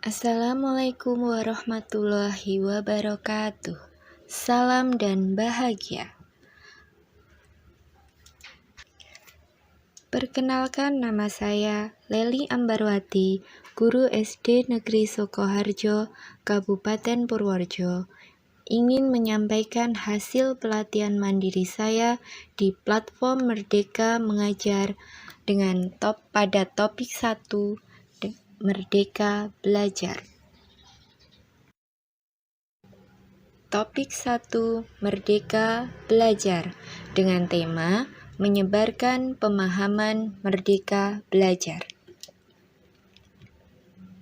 Assalamualaikum warahmatullahi wabarakatuh. Salam dan bahagia. Perkenalkan, nama saya Leli Ambarwati, guru SD Negeri Sukoharjo, Kabupaten Purworejo. Ingin menyampaikan hasil pelatihan mandiri saya di platform Merdeka Mengajar pada topik 1, Merdeka Belajar. Topik 1, Merdeka Belajar, dengan tema menyebarkan pemahaman merdeka belajar.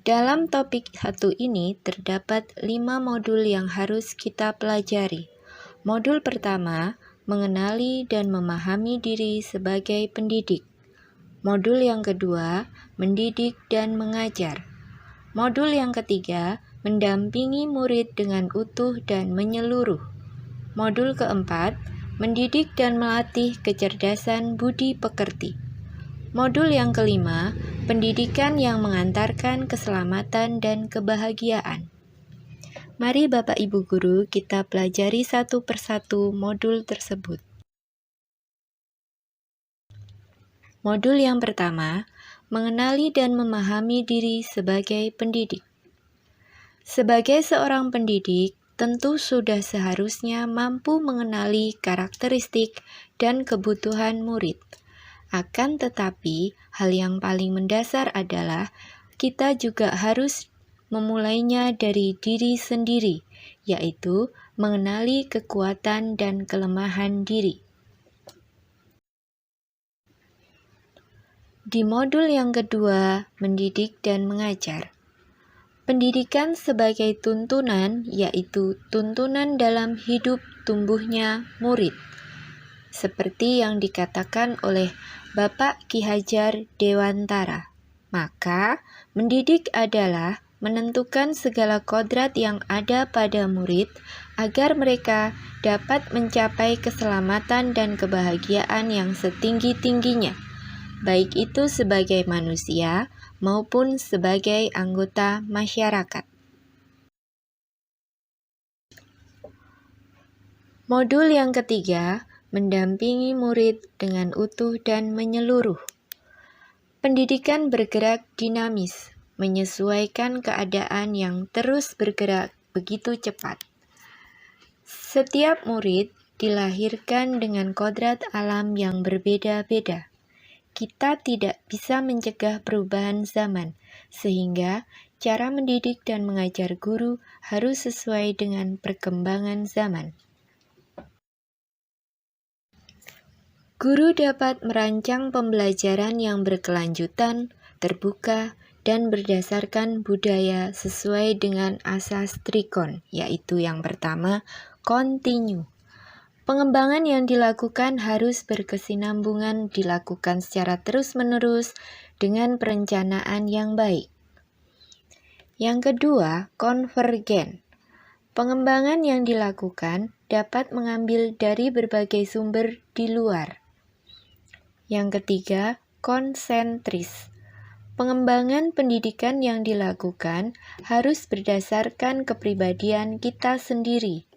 Dalam topik 1 ini terdapat 5 modul yang harus kita pelajari. Modul pertama, mengenali dan memahami diri sebagai pendidik. Modul yang kedua, mendidik dan mengajar. Modul yang ketiga, mendampingi murid dengan utuh dan menyeluruh. Modul keempat, mendidik dan melatih kecerdasan budi pekerti. Modul yang kelima, pendidikan yang mengantarkan keselamatan dan kebahagiaan. Mari Bapak Ibu Guru, kita pelajari satu persatu modul tersebut. Modul yang pertama, mengenali dan memahami diri sebagai pendidik. Sebagai seorang pendidik, tentu sudah seharusnya mampu mengenali karakteristik dan kebutuhan murid. Akan tetapi, hal yang paling mendasar adalah kita juga harus memulainya dari diri sendiri, yaitu mengenali kekuatan dan kelemahan diri. Di modul yang kedua, mendidik dan mengajar. Pendidikan sebagai tuntunan, yaitu tuntunan dalam hidup tumbuhnya murid. Seperti yang dikatakan oleh Bapak Ki Hajar Dewantara. Maka, mendidik adalah menentukan segala kodrat yang ada pada murid agar mereka dapat mencapai keselamatan dan kebahagiaan yang setinggi-tingginya, baik itu sebagai manusia maupun sebagai anggota masyarakat. Modul yang ketiga, mendampingi murid dengan utuh dan menyeluruh. Pendidikan bergerak dinamis, menyesuaikan keadaan yang terus bergerak begitu cepat. Setiap murid dilahirkan dengan kodrat alam yang berbeda-beda. Kita tidak bisa mencegah perubahan zaman, sehingga cara mendidik dan mengajar guru harus sesuai dengan perkembangan zaman. Guru dapat merancang pembelajaran yang berkelanjutan, terbuka, dan berdasarkan budaya sesuai dengan asas Trikon, yaitu yang pertama, kontinu. Pengembangan yang dilakukan harus berkesinambungan, dilakukan secara terus-menerus dengan perencanaan yang baik. Yang kedua, konvergen. Pengembangan yang dilakukan dapat mengambil dari berbagai sumber di luar. Yang ketiga, konsentris. Pengembangan pendidikan yang dilakukan harus berdasarkan kepribadian kita sendiri.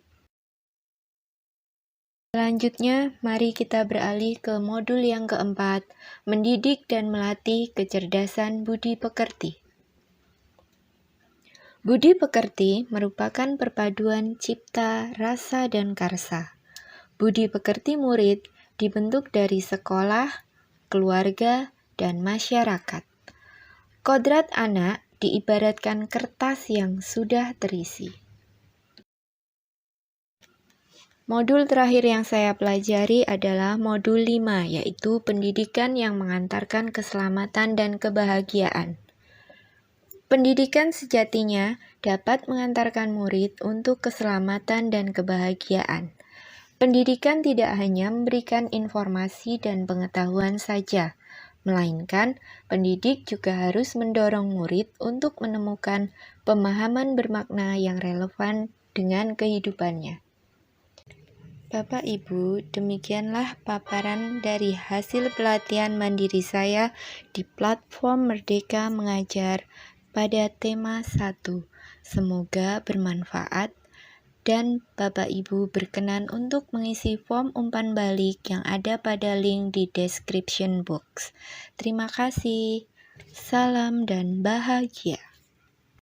Selanjutnya, mari kita beralih ke modul yang keempat, mendidik dan melatih kecerdasan budi pekerti. Budi pekerti merupakan perpaduan cipta, rasa, dan karsa. Budi pekerti murid dibentuk dari sekolah, keluarga, dan masyarakat. Kodrat anak diibaratkan kertas yang sudah terisi. Modul terakhir yang saya pelajari adalah modul 5, yaitu pendidikan yang mengantarkan keselamatan dan kebahagiaan. Pendidikan sejatinya dapat mengantarkan murid untuk keselamatan dan kebahagiaan. Pendidikan tidak hanya memberikan informasi dan pengetahuan saja, melainkan pendidik juga harus mendorong murid untuk menemukan pemahaman bermakna yang relevan dengan kehidupannya. Bapak Ibu, demikianlah paparan dari hasil pelatihan mandiri saya di platform Merdeka Mengajar pada tema 1. Semoga bermanfaat dan Bapak Ibu berkenan untuk mengisi form umpan balik yang ada pada link di description box. Terima kasih. Salam dan bahagia.